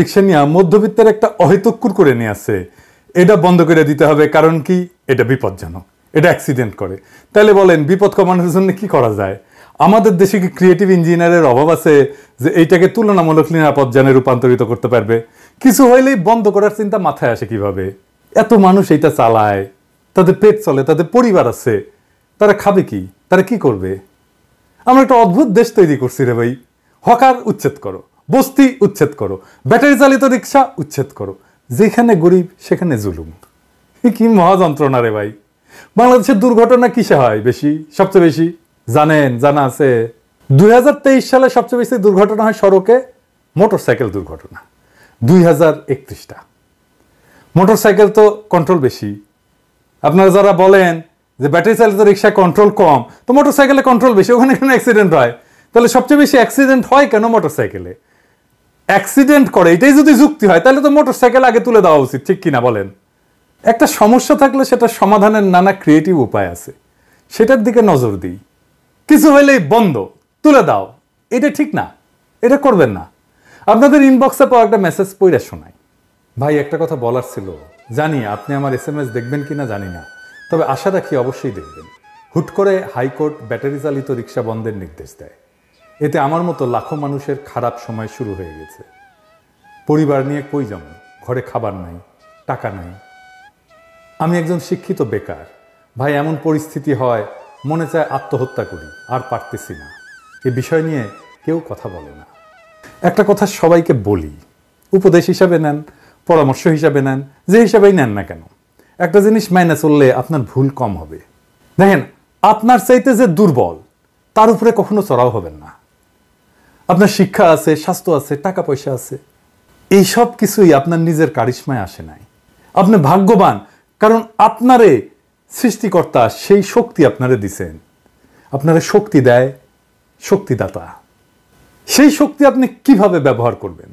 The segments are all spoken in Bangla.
রিকশা নিয়ে মধ্যবিত্তের একটা অহেতুক্কুর করে নিয়ে আসছে, এটা বন্ধ করে দিতে হবে। কারণ কি? এটা বিপজ্জনক, এটা অ্যাক্সিডেন্ট করে। তাহলে বলেন বিপদ কমানোর জন্য কি করা যায়? আমাদের দেশে কি ক্রিয়েটিভ ইঞ্জিনিয়ারের অভাব আছে যে এইটাকে তুলনামূলক নিরাপদ যানে রূপান্তরিত করতে পারবে? কিছু হইলেই বন্ধ করার চিন্তা মাথায় আসে কিভাবে? এত মানুষ এইটা চালায়, তাদের পেট চলে, তাদের পরিবার আছে, তারা খাবে কি? তারা কি করবে? আমরা একটা অদ্ভুত দেশ তৈরি করছি রে ভাই। হকার উচ্ছেদ করো, বস্তি উচ্ছেদ করো, ব্যাটারি চালিত রিক্সা উচ্ছেদ করো, যেখানে গরিব সেখানে জুলুম। কি মহা যন্ত্রণা রে ভাই। বাংলাদেশের দুর্ঘটনা কিসে হয় বেশি, সবচেয়ে বেশি? জানেন? জানা আছে 2023 সালে সবচেয়ে বেশি দুর্ঘটনা হয় সড়কে মোটরসাইকেল দুর্ঘটনা, 2031টা। মোটরসাইকেল তো কন্ট্রোল বেশি। আপনারা যারা বলেন যে ব্যাটারি চালিত রিক্সায় কন্ট্রোল কম, তো মোটরসাইকেলে কন্ট্রোল বেশি, ওখানে কেন অ্যাক্সিডেন্ট হয়? তাহলে সবচেয়ে বেশি অ্যাক্সিডেন্ট হয় কেন মোটরসাইকেলে? অ্যাক্সিডেন্ট করে এটাই যদি যুক্তি হয়, তাহলে তো মোটরসাইকেল আগে তুলে দেওয়া উচিত, ঠিক কিনা বলেন? একটা সমস্যা থাকলে সেটা সমাধানের নানা ক্রিয়েটিভ উপায় আছে, সেটার দিকে নজর দিই। কিছু হইলেই বন্ধ, তুলে দাও, এটা ঠিক না, এটা করবেন না। আপনাদের ইনবক্সে পাওয়া একটা মেসেজ পড়ে শোনাই। ভাই, একটা কথা বলার ছিল, জানি আপনি আমার SMS দেখবেন কিনা জানি না, তবে আশা রাখি অবশ্যই দেখবেন। হুট করে হাইকোর্ট ব্যাটারি চালিত রিক্সা বন্ধের নির্দেশ দেয়। এতে আমার মতো লাখো মানুষের খারাপ সময় শুরু হয়ে গেছে। পরিবার নিয়ে কই যাবো? ঘরে খাবার নাই, টাকা নাই। আমি একজন শিক্ষিত বেকার। ভাই, এমন পরিস্থিতি হয় মনে চায় আত্মহত্যা করি, আর পারতেছি না। এ বিষয় নিয়ে কেউ কথা বলে না। একটা কথা সবাইকে বলি, উপদেশ হিসাবে নেন, পরামর্শ হিসাবে নেন, যে হিসাবেই নেন না কেন, একটা জিনিস মাইনে চললে আপনার ভুল কম হবে। দেখেন, আপনার চাইতে যে দুর্বল তার উপরে কখনো চড়াও হবেন না। আপনার শিক্ষা আছে, স্বাস্থ্য আছে, টাকা পয়সা আছে, এই সব কিছুই আপনার নিজের কারিশমায় আসে নাই। আপনি ভাগ্যবান, কারণ আপনারে সৃষ্টিকর্তা সেই শক্তি আপনারে দিছেন। আপনারে শক্তি দেয় শক্তিদাতা। সেই শক্তি আপনি কিভাবে ব্যবহার করবেন?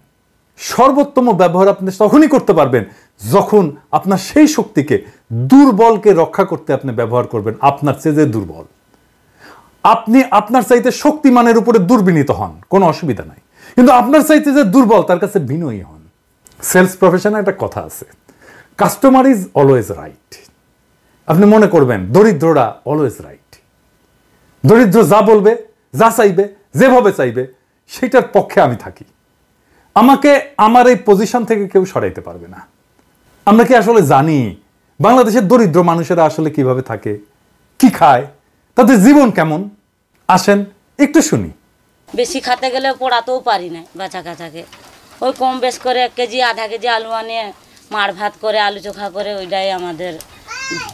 সর্বোত্তম ব্যবহার আপনি তখনই করতে পারবেন যখন আপনার সেই শক্তিকে, দুর্বলকে রক্ষা করতে আপনি ব্যবহার করবেন। আপনার চেয়ে যে দুর্বল, আপনি আপনার চাইতে শক্তিমানের উপরে দুর্বিনীত হন, কোনো অসুবিধা নাই, কিন্তু আপনার চাইতে যে দুর্বল তার কাছে বিনয়ী হন। সেলস প্রফেশনে একটা কথা আছে, কাস্টমার ইজ অলওয়েজ রাইট। আপনি মনে করবেন দরিদ্ররা অলওয়েজ রাইট। দরিদ্র যা বলবে, যা চাইবে, যেভাবে চাইবে, সেটার পক্ষে আমি থাকি। আমাকে আমার এই পজিশন থেকে কেউ সরাইতে পারবে না। আমরা কি আসলে জানি বাংলাদেশের দরিদ্র মানুষেরা আসলে কিভাবে থাকে, কি খায়, তাদের জীবন কেমন? আসেন একটু শুনি। বেশি খেতে গেলে পড়াতেও পারি না বাচ্চা কাচ্চাকে। ওই কম বেশ করে 1 কেজি আধা কেজি আলু আনিয়ে মার ভাত করে আলু চোখা করে ওইটাই আমাদের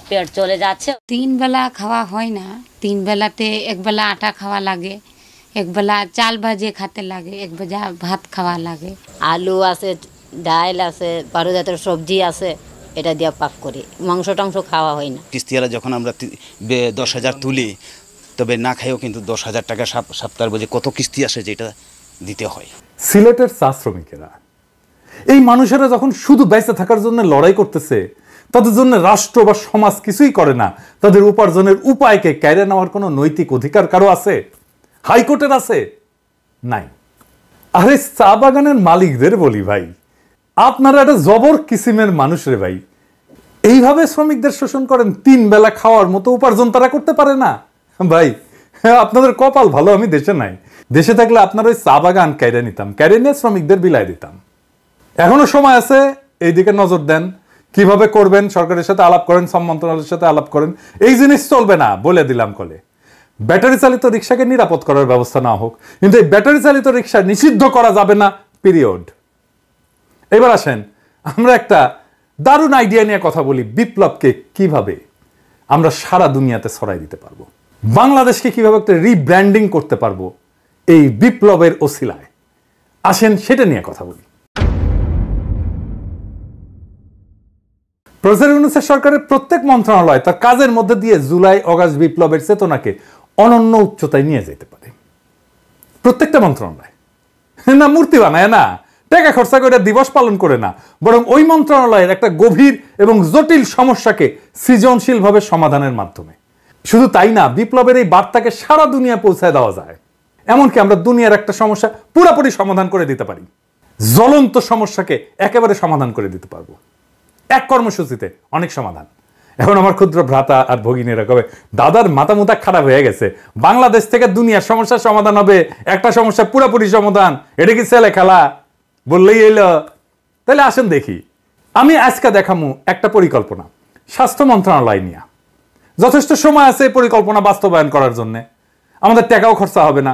পেট চলে যাচ্ছে। 3 বেলা খাওয়া হয় না। 3 বেলাতে 1 বেলা আটা খাওয়া লাগে, 1 বেলা চাল ভাজে খেতে লাগে, 1 বেলা ভাত খাওয়া লাগে। আলু আছে, ডাল আছে, 12 জাতের সবজি আছে, এটা দিয়ে পাক করি। মাংস টাংস খাওয়া হয় না। কিস্তিওয়ালা যখন আমরা 10,000 তুলি, তবে না খাইও কিন্তু 10,000 টাকা সপ্তাহের বোঝে কত কিস্তি আসে যেটা দিতে হয়। সিলেটের চা শ্রমিকেরা, এই মানুষেরা যখন শুধু বেঁচে থাকার জন্য লড়াই করতেছে, তাদের জন্য রাষ্ট্র বা সমাজ কিছুই করে না, তাদের উপার্জনের উপায়কে কেড়ে নেওয়ার কোনো নৈতিক অধিকার কারো আছে? হাইকোর্টের আছে? নাই। আরে চা বাগানের মালিকদের বলি, ভাই আপনারা একটা জবর কিসিমের মানুষ রে ভাই। এইভাবে শ্রমিকদের শোষণ করেন, 3 বেলা খাওয়ার মতো উপার্জন তারা করতে পারে না। ভাই আপনাদের কপাল ভালো, আমি দেশে নাই। দেশে থাকলে আপনার ওই চা বাগান কেড়ে নিতাম, কেড়ে নিয়ে শ্রমিকদের বিলাই দিতাম। এখনো সময় আছে, এই দিকে নজর দেন। কিভাবে করবেন? সরকারের সাথে আলাপ করেন, শ্রম মন্ত্রণালয়ের সাথে আলাপ করেন। এই জিনিস চলবে না, বলে দিলাম কলে। ব্যাটারি চালিত রিক্সাকে নিরাপদ করার ব্যবস্থা না হোক, কিন্তু এই ব্যাটারি চালিত রিক্সা নিষিদ্ধ করা যাবে না, পিরিয়ড। এবার আসেন আমরা একটা দারুণ আইডিয়া নিয়ে কথা বলি, বিপ্লবকে কিভাবে আমরা সারা দুনিয়াতে ছড়াই দিতে পারবো, বাংলাদেশকে কিভাবে একটা রিব্র্যান্ডিং করতে পারবো এই বিপ্লবের ওসিলায়। আসেন সেটা নিয়ে কথা বলি। প্রফেসর ইউনূসের সরকারের প্রত্যেক মন্ত্রণালয় তার কাজের মধ্যে দিয়ে জুলাই অগাস্ট বিপ্লবের চেতনাকে অনন্য উচ্চতায় নিয়ে যেতে পারে। প্রত্যেকটা মন্ত্রণালয় না মূর্তি বানায় না, টাকা খরচা করে দিবস পালন করে না, বরং ওই মন্ত্রণালয়ের একটা গভীর এবং জটিল সমস্যাকে সৃজনশীলভাবে সমাধানের মাধ্যমে। শুধু তাই না, বিপ্লবের এই বার্তাকে সারা দুনিয়া পৌঁছায় দেওয়া যায়। এমনকি আমরা দুনিয়ার একটা সমস্যা পুরোপুরি সমাধান করে দিতে পারি। জ্বলন্ত সমস্যাকে একেবারে সমাধান করে দিতে পারবো এক কর্মসূচিতে, অনেক সমাধান। এখন আমার ক্ষুদ্র ভ্রাতা আর ভগিনীরা কবে দাদার মাথা মুথা খারাপ হয়ে গেছে, বাংলাদেশ থেকে দুনিয়ার সমস্যার সমাধান হবে, একটা সমস্যা পুরোপুরি সমাধান, এটা কি ছেলে খেলা বললেই এলো? তাহলে আসেন দেখি। আমি আজকে দেখামু একটা পরিকল্পনা স্বাস্থ্য মন্ত্রণালয় নিয়ে। যথেষ্ট সময় আছে এই পরিকল্পনা বাস্তবায়ন করার জন্য, আমাদের টাকাও খরচা হবে না,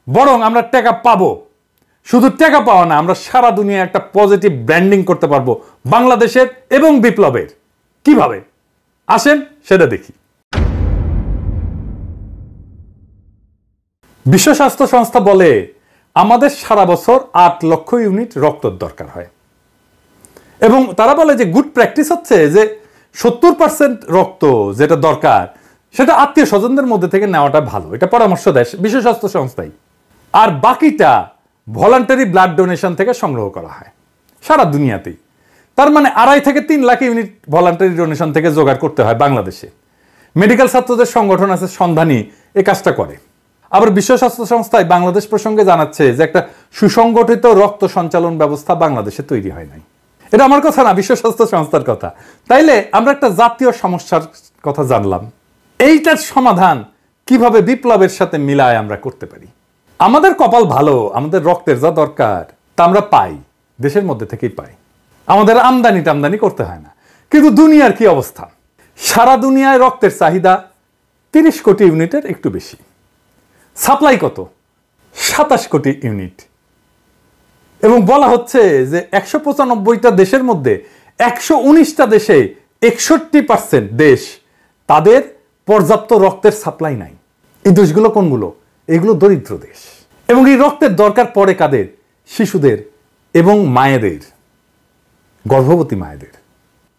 বরং আমরা টাকা পাবো। শুধু টাকা পাওয়া না, আমরা সারা দুনিয়ায় একটা পজিটিভ ব্র্যান্ডিং করতে পারবো বাংলাদেশের এবং বিপ্লবের। কিভাবে আসেন সেটা দেখি। বিশ্ব স্বাস্থ্য সংস্থা বলে আমাদের সারা বছর 8 লক্ষ ইউনিট রক্তের দরকার হয়, এবং তারা বলে যে গুড প্র্যাকটিস হচ্ছে যে 70% রক্ত যেটা দরকার সেটা আত্মীয় স্বজনদের মধ্যে থেকে নেওয়াটা ভালো, এটা পরামর্শ দেয় বিশ্ব স্বাস্থ্য সংস্থাই। আর বাকিটা ভলান্টারি ব্লাড ডোনেশন থেকে সংগ্রহ করা হয় সারা দুনিয়াতেই। তার মানে 2.5 থেকে 3 লাখ ইউনিট ভলান্টারি ডোনেশন থেকে জোগাড় করতে হয় বাংলাদেশে। মেডিকেল ছাত্রদের সংগঠন আছে সন্ধানী, এই কাজটা করে। আবার বিশ্ব স্বাস্থ্য সংস্থায় বাংলাদেশ প্রসঙ্গে জানাচ্ছে যে একটা সুসংগঠিত রক্ত সঞ্চালন ব্যবস্থা বাংলাদেশে তৈরি হয় নাই। এটা আমার কথা না, বিশ্ব স্বাস্থ্য সংস্থার কথা। তাইলে আমরা একটা জাতীয় সমস্যার কথা জানলাম, এইটার সমাধান কিভাবে বিপ্লবের সাথে মিলায় আমরা করতে পারি। আমাদের কপাল ভালো, আমাদের রক্তের যা দরকার তা আমরা পাই, দেশের মধ্যে থেকেই পাই, আমাদের আমদানি টামদানি করতে হয় না। কিন্তু দুনিয়ার কি অবস্থা? সারা দুনিয়ায় রক্তের চাহিদা 30 কোটি ইউনিটের একটু বেশি, সাপ্লাই কত? 27 কোটি ইউনিট। এবং বলা হচ্ছে যে 195টা দেশের মধ্যে 119টা দেশে 61% দেশ তাদের পর্যাপ্ত রক্তের সাপ্লাই নাই। এই দেশগুলো কোনগুলো? এগুলো দরিদ্র দেশ। এবং এই রক্তের দরকার পড়ে কাদের? শিশুদের এবং মায়েদের, গর্ভবতী মায়েদের।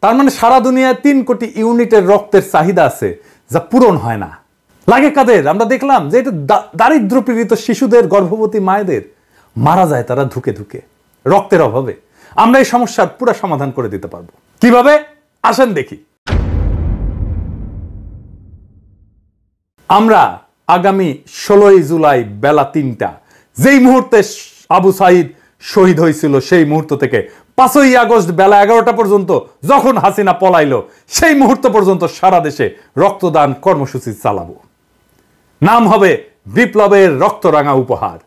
তার মানে সারা দুনিয়ায় 3 কোটি ইউনিটের রক্তের চাহিদা আছে যা পূরণ হয় না। লাগে কাদের? আমরা দেখলাম যে এটা দারিদ্র পীড়িত শিশুদের, গর্ভবতী মায়েদের মারা যায় তারা ধুকে ধুকে রক্তের অভাবে। আমরা এই সমস্যার পুরো সমাধান করে দিতে পারবো। কিভাবে আসেন দেখি। আমরা আগামী 16 জুলাই বেলা 3টা, যেই মুহূর্তে আবু সাইদ শহীদ হয়েছিল সেই মুহূর্ত থেকে 5ই আগস্ট বেলা 11টা পর্যন্ত যখন হাসিনা পলাইলো সেই মুহূর্ত পর্যন্ত সারা দেশে রক্তদান কর্মসূচি চালাবো। নাম হবে বিপ্লবের রক্তরাঙা উপহার।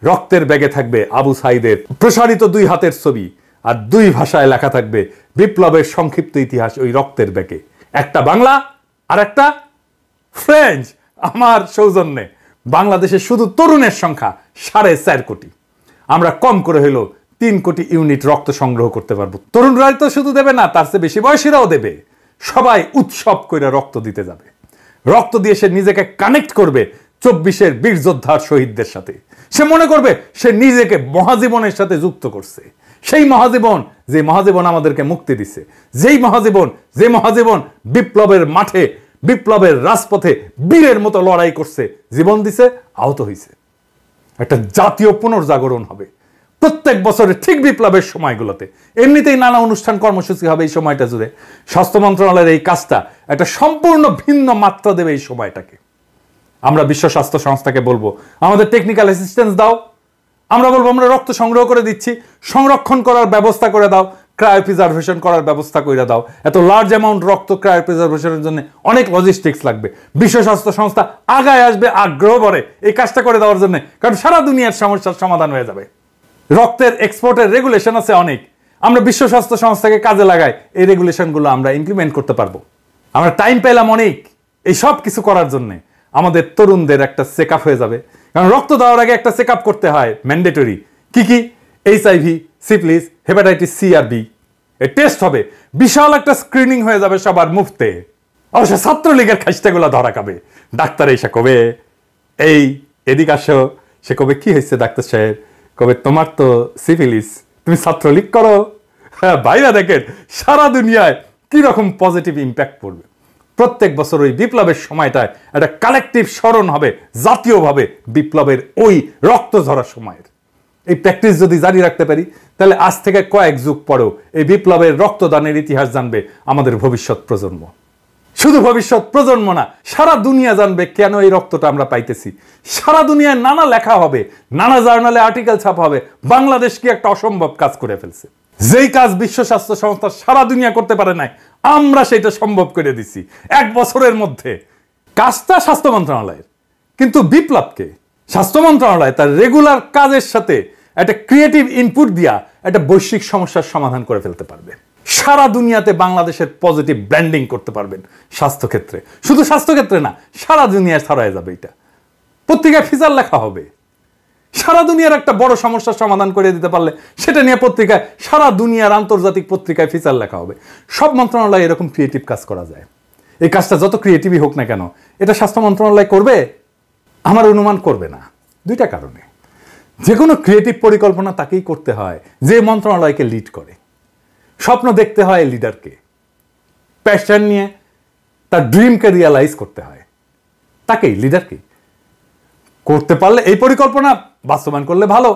রক্তের ব্যাগে থাকবে আবু সাইদের প্রসারিত 2 হাতের ছবি, আর 2 ভাষায় লেখা থাকবে বিপ্লবের সংক্ষিপ্ত ইতিহাস ওই রক্তের ব্যাগে, একটা বাংলা আর একটা ফ্রেঞ্চ। আমার সৌজন্যে বাংলাদেশে শুধু তরুণের সংখ্যা 4.5 কোটি। আমরা কম করে হইলো 3 কোটি ইউনিট রক্ত সংগ্রহ করতে পারবো। তরুণরাই তো শুধু দেবে না, তার চেয়ে বেশি বয়সীরাও দেবে। সবাই উৎসব করে রক্ত দিতে যাবে। রক্ত দিয়ে সে নিজেকে কানেক্ট করবে 24-এর বীর যোদ্ধার শহীদদের সাথে। সে মনে করবে সে নিজেকে মহাজীবনের সাথে যুক্ত করছে। সেই মহাজীবন, যে মহাজীবন আমাদেরকে মুক্তি দিছে, যে মহাজীবন বিপ্লবের মাঠে, বিপ্লবের রাজপথে বীরের মতো লড়াই করছে, জীবন দিছে, আহত হয়েছে। একটা জাতীয় পুনর্জাগরণ হবে প্রত্যেক বছরে ঠিক বিপ্লবের সময়গুলোতে। এমনিতেই নানা অনুষ্ঠান কর্মসূচি হবে এই সময়টা জুড়ে। স্বাস্থ্য মন্ত্রণালয়ের এই কাজটা একটা সম্পূর্ণ ভিন্ন মাত্রা দেবে এই সময়টাকে। আমরা বিশ্ব স্বাস্থ্য সংস্থাকে বলবো আমাদের টেকনিক্যাল অ্যাসিস্ট্যান্স দাও। আমরা বলবো আমরা রক্ত সংগ্রহ করে দিচ্ছি, সংরক্ষণ করার ব্যবস্থা করে দাও, ক্রায়ো প্রিজার্ভেশন করার ব্যবস্থা করে দাও। এত লার্জ অ্যামাউন্ট রক্ত ক্রায়ো প্রিজার্ভেশনের জন্য অনেক লজিস্টিক্স লাগবে। বিশ্ব স্বাস্থ্য সংস্থা আগায় আসবে আগ্রহ ভরে এই কাজটা করে দেওয়ার জন্য, কারণ সারা দুনিয়ার সমস্যার সমাধান হয়ে যাবে। রক্তের এক্সপোর্টের রেগুলেশন আছে অনেক, আমরা বিশ্ব স্বাস্থ্য সংস্থাকে কাজে লাগাই, এই রেগুলেশনগুলো আমরা ইমপ্লিমেন্ট করতে পারবো। আমরা টাইম পেলাম অনেক এই সব কিছু করার জন্য। আমাদের তরুণদের একটা চেক আপ হয়ে যাবে, কারণ রক্ত দেওয়ার আগে একটা চেক আপ করতে হয় ম্যান্ডেটরি। কি কি? HIV, সিফিলিস, হেপাটাইটিস সি আর বি এর টেস্ট হবে। বিশাল একটা স্ক্রিনিং হয়ে যাবে সবার মুফতে। অবশ্য ছাত্রলীগের খাইস্টাগুলো ধরা খাবে। ডাক্তার এসে কবে এই এদিক আসো, সে কবে কি হয়েছে ডাক্তার সাহেব, কবে তোমার তো সিফিলিস, তুমি ছাত্রলীগ করো। হ্যাঁ ভাইরা দেখেন সারা দুনিয়ায় কিরকম পজিটিভ ইম্প্যাক্ট পড়বে। প্রত্যেক বছর ওই বিপ্লবের সময়টায় একটা কালেকটিভ স্মরণ হবে জাতীয়ভাবে বিপ্লবের ওই রক্ত ঝরার সময়ের। এই প্র্যাকটিস যদি জারি রাখতে পারি তাহলে আজ থেকে কয়েক যুগ পরেও এই বিপ্লবের রক্তদানের ইতিহাস জানবে আমাদের ভবিষ্যৎ প্রজন্ম। শুধু ভবিষ্যৎ প্রজন্ম না, সারা দুনিয়া জানবে কেন এই রক্তটা আমরা পাইতেছি। সারা দুনিয়ায় নানা লেখা হবে, নানা জার্নালে আর্টিকেল ছাপা হবে, বাংলাদেশ কি একটা অসম্ভব কাজ করে ফেলছে। যেই কাজ বিশ্ব স্বাস্থ্য সংস্থা সারা দুনিয়া করতে পারে নাই, আমরা সেটা সম্ভব করে দিছি 1 বছরের মধ্যে। কাজটা স্বাস্থ্য মন্ত্রণালয়ের, কিন্তু বিপ্লবকে স্বাস্থ্য মন্ত্রণালয় তার রেগুলার কাজের সাথে একটা ক্রিয়েটিভ ইনপুট দিয়া একটা বৈশ্বিক সমস্যার সমাধান করে ফেলতে পারবে। সারা দুনিয়াতে বাংলাদেশের পজিটিভ ব্র্যান্ডিং করতে পারবেন স্বাস্থ্যক্ষেত্রে। শুধু স্বাস্থ্যক্ষেত্রে না, সারা দুনিয়ায় ছড়ায় যাবে। এটা পত্রিকায় ফিচার লেখা হবে। সারা দুনিয়ার একটা বড় সমস্যার সমাধান করে দিতে পারলে সেটা নিয়ে পত্রিকায়, সারা দুনিয়ার আন্তর্জাতিক পত্রিকায় ফিচার লেখা হবে। সব মন্ত্রণালয়ে এরকম ক্রিয়েটিভ কাজ করা যায়। এই কাজটা যত ক্রিয়েটিভই হোক না কেন, এটা স্বাস্থ্য মন্ত্রণালয় করবে? আমার অনুমান করবে না, 2টা কারণে। যে কোনো ক্রিয়েটিভ পরিকল্পনা তাকেই করতে হয় যে মন্ত্রণালয়কে লিড করে। স্বপ্ন দেখতে হয় লিডারকে, প্যাশন নিয়ে তার ড্রিমকে রিয়ালাইজ করতে হয় তাকেই, লিডারকেই। করতে পারলে এই পরিকল্পনা বাস্তবায়ন করলে ভালো,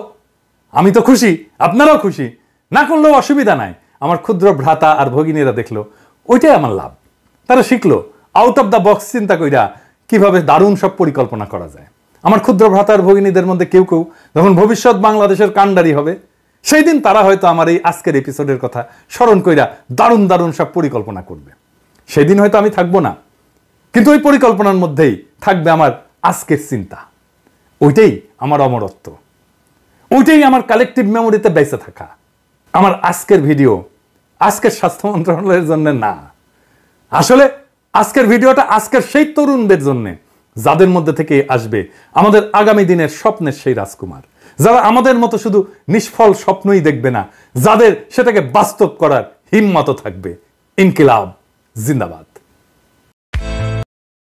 আমি তো খুশি, আপনারাও খুশি। না করলেও অসুবিধা নাই। আমার ক্ষুদ্র ভ্রাতা আর ভগিনীরা দেখলো, ওইটাই আমার লাভ। তারা শিখলো আউট অফ দ্য বক্স চিন্তা কইরা কিভাবে দারুণ সব পরিকল্পনা করা যায়। আমার ক্ষুদ্র ভ্রাতা আর ভগিনীদের মধ্যে কেউ কেউ যখন ভবিষ্যৎ বাংলাদেশের কাণ্ডারি হবে, সেই দিন তারা হয়তো আমার এই আজকের এপিসোডের কথা স্মরণ কইরা দারুণ দারুণ সব পরিকল্পনা করবে। সেই দিন হয়তো আমি থাকবো না, কিন্তু ওই পরিকল্পনার মধ্যেই থাকবে আমার আজকের চিন্তা। ওইটাই আমার অমরত্ব, ওইটাই আমার কালেকটিভ মেমোরিতে বেঁচে থাকা। আমার আজকের ভিডিও আজকের স্বাস্থ্য মন্ত্রণালয়ের জন্য না, আসলে আজকের ভিডিওটা আজকের সেই তরুণদের জন্য যাদের মধ্যে থেকে আসবে আমাদের আগামী দিনের স্বপ্নের সেই রাজকুমার, যারা আমাদের মতো শুধু নিষ্ফল স্বপ্নই দেখবে না, যাদের সেটাকে বাস্তব করার হিম্মত থাকবে। ইনকিলাব জিন্দাবাদ।